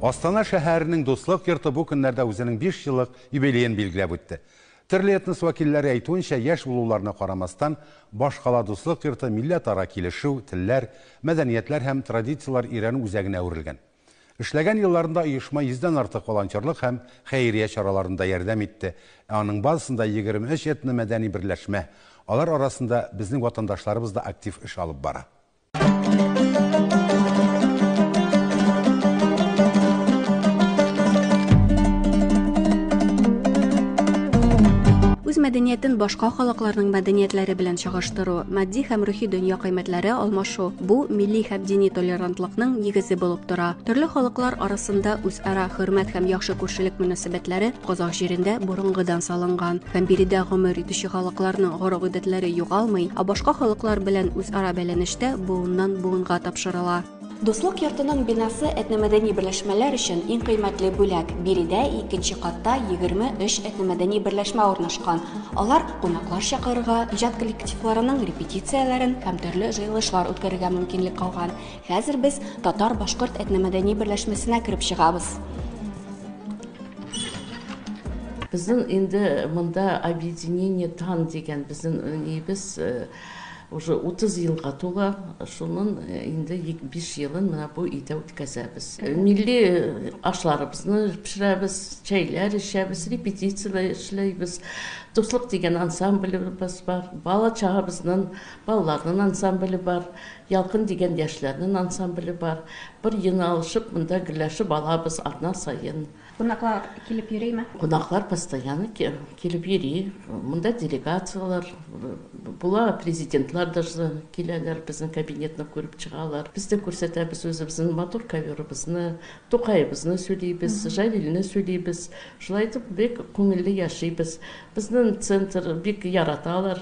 Астана шәһәренең Дуслык йорты бу көннәрдә үзенең 5 еллык юбилеен билгеләп үтте. Төрле этнос вәкилләре әйтүенчә, яшь булуларына карамастан, башкала Дуслык йорты милләтара килешү, телләр, мәдәниятләр һәм традициялар өйрәнү үзәгенә әверелгән. Эшләгән елларында оешма 100дән артык волонтерлык һәм хәйрия чараларында ярдәм итте. Аның базасында 23 этно мәдәни берләшмә. Алар арасында безнең ватандашларыбыз да актив эш алып бара. Үз мәдәниятен башка халыкларның мәдәниятләре белән чагыштыру, матди һәм рухи дөнья кыйммәтләре алмашу бу милли һәм дини толерантлыкның нигезе булып тора. Төрле халыклар арасында үзара хөрмәт һәм яхшы күршелек мөнәсәбәтләре Казак җирендә борынгыдан салынган. Һәм биредә гомер итүче халыкларның гореф-гадәтләре югалмый, ә башка халыклар белән үзара бәйләнештә буыннан буынга тапшырыла. Дуслык йортының бинасы этномәдәни берләшмәләр өчен иң кыйммәтле бүләк. Биредә 2нче катта 23 этномәдәни берләшмә урнашкан. Алар кунаклар чакырырга, иҗат коллективларының репетицияләрен һәм төрле җыелышлар үткәрергә мөмкинлек калган. Хәзер без татар-башкорт этномәдәни берләшмәсенә кирип чыгабыз. Безнең инде монда объединение тан дигән безнең нибез уже 30 елга тула, шуның инде 5 елын менә бу өйдә үткәрәбез. Милли ашларыбызны пешерәбез, чәйләр эчәбез, репетицияләр эшләйбез. Дуслык дигән ансамблебыз бар, бала чагыбызның, балаларның ансамбле бар, ялкын дигән яшьләрнең ансамбле бар. Бер йыналышып монда гөрләшеп алабыз атна сайын. Кунаклар килеп йөрийме? Кунаклар постоянно килеп йөри. Монда делегациялар була, президентлар даже киләләр, безнең кабинетны күреп чыгалар. Без дә күрсәтәбез үзебезнең матур коврыбызны, тукайыбызны сөйлибез, җайлилне сөйлибез. Шулай итеп бик күңелле яшибез. Безнең центр бик яраталар.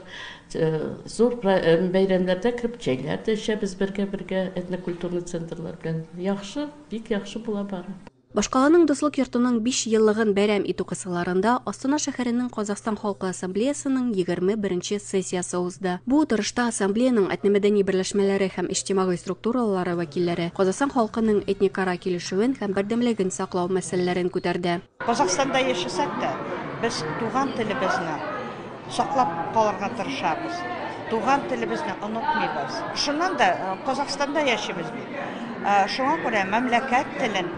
Зур бәйрәмләрдә кирип чәйләр эчәбез бергә этнокультурный центрлар белән. Яхшы, бик яхшы була бара. Башкаланың Дуслык йортының 5 еллыгын бәйрәм итү кысаларында Астана шәһәренең Казакстан халкы ассамблеясының 21нче сессиясе узды. Бу утырышта ассамблеяның этномәдәни берләшмәләре һәм иҗтимагый структуралары вәкилләре Казакстан халкының этникара килешүен һәм бердәмлеген саклау мәсьәләләрен күтәрде. Казакстанда яшәсәк тә, без туган телебезне саклап калырга тырышабыз. Туган телебезне онытмыйбыз. Шуннан да Казакстанда яшибез бит. Шуңа күрә мәмләкәт телен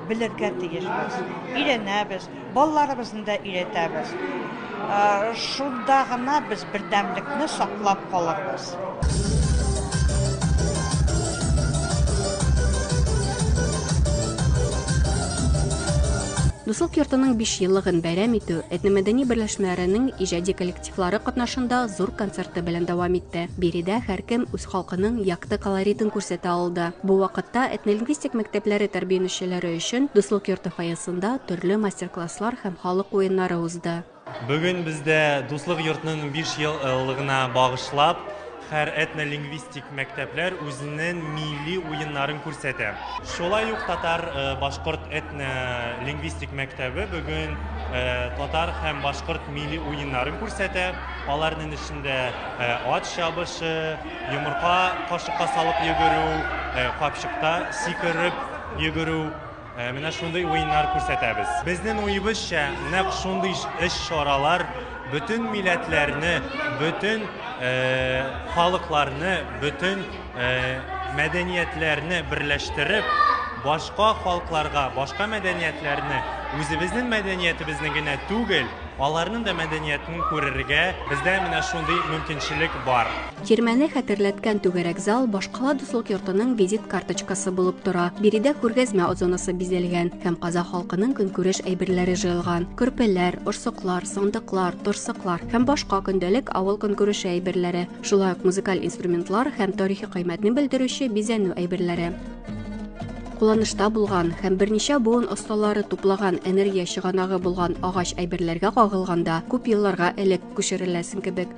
белергә тиешбез. Өйрәнәбез, балаларыбызны да өйрәтәбез. Шунда гына без бердәмлекне саклап калырбыз. Дуслык йортының 5 еллыгын бәйрәм итү этномәдәни берләшмәләренең иҗади коллективлары катнашында зур концерты белән дәвам итте. Биредә һәркем үз халкының якты колоритын күрсәтә алды. Бу вакытта этнолингвистик мәктәпләре тәрбиянүчеләре өчен Дуслык йорты фойесында төрле мастер-класслар һәм халык уеннары узды. Бүген бездә Дуслык йортының 5 еллыгына багышлап һәр этнолингвистик мәктәпләр үзенең милли уеннарын күрсәтә. Шулай ук татар-башкорт этнолингвистик мәктәбе бүген татар һәм башкорт милли уеннарын күрсәтә. Аларның эчендә ат чабышы, йомырка кашыкка салып йөгерү, капчыкта сикереп йөгерү, менә шундый уеннар күрсәтәбез. Безнең уебызча, нәкъ шундый эш чаралар bütün milletlerini, bütün халыкларны, bütün мәдәниятlerini birleştirip, başka халыкларга, başka мәдәниятlerini, үзебезнең мәдәниятебезне генә түгел, аларның да мәдәниятен күрергә бездә менә шундый мөмкинчелек бар. Кирмәне хәтерләткән түгәрәк зал Башкала Дуслык йортының визит карточкасы булып тора. Биредә күргәзмә зонасы бизәлгән һәм казак халкының көнкүреш әйберләре җыелган. Көрпәләр, орсыклар, сандыклар, торсыклар һәм башка көндәлек авыл көнкүреше әйберләре. Шулай ук музыкаль инструментлар һәм тарихи кыйммәтне белдерүче бизәнү әйберләре. Кулланышта булган һәм берничә буын осталары туплаган энергия чыганагы булган агач әйберләргә кагылганда күп елларга элек күчереләсен кебек.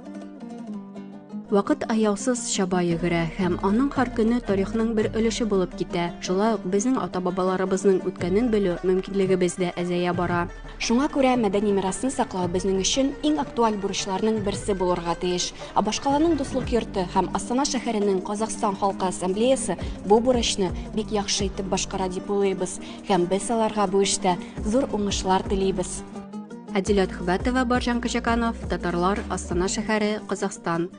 Вакыт аяусыз чаба йөгерә һәм аның һәр көне тарихның бер өлеше булып китә. Шулай ук безнең ата-бабаларыбызның үткәнен белү мөмкинлегебез дә әзәя бара. Шуңа күрә мәдәни мирасны саклау безнең өчен иң актуаль бурычларның берсе булырга тиеш. Башкаланың дуслык йорты һәм Астана шәһәренең Казакстан халкы ассамблеясы бу бурычны бик яхшы итеп башкара дип уйлыйбыз һәм без аларга бу эштә зур уңышлар телибез. Адилат Хубатова, Баржан Качаканов, Татарлар, Астана шәһәре, Казакстан.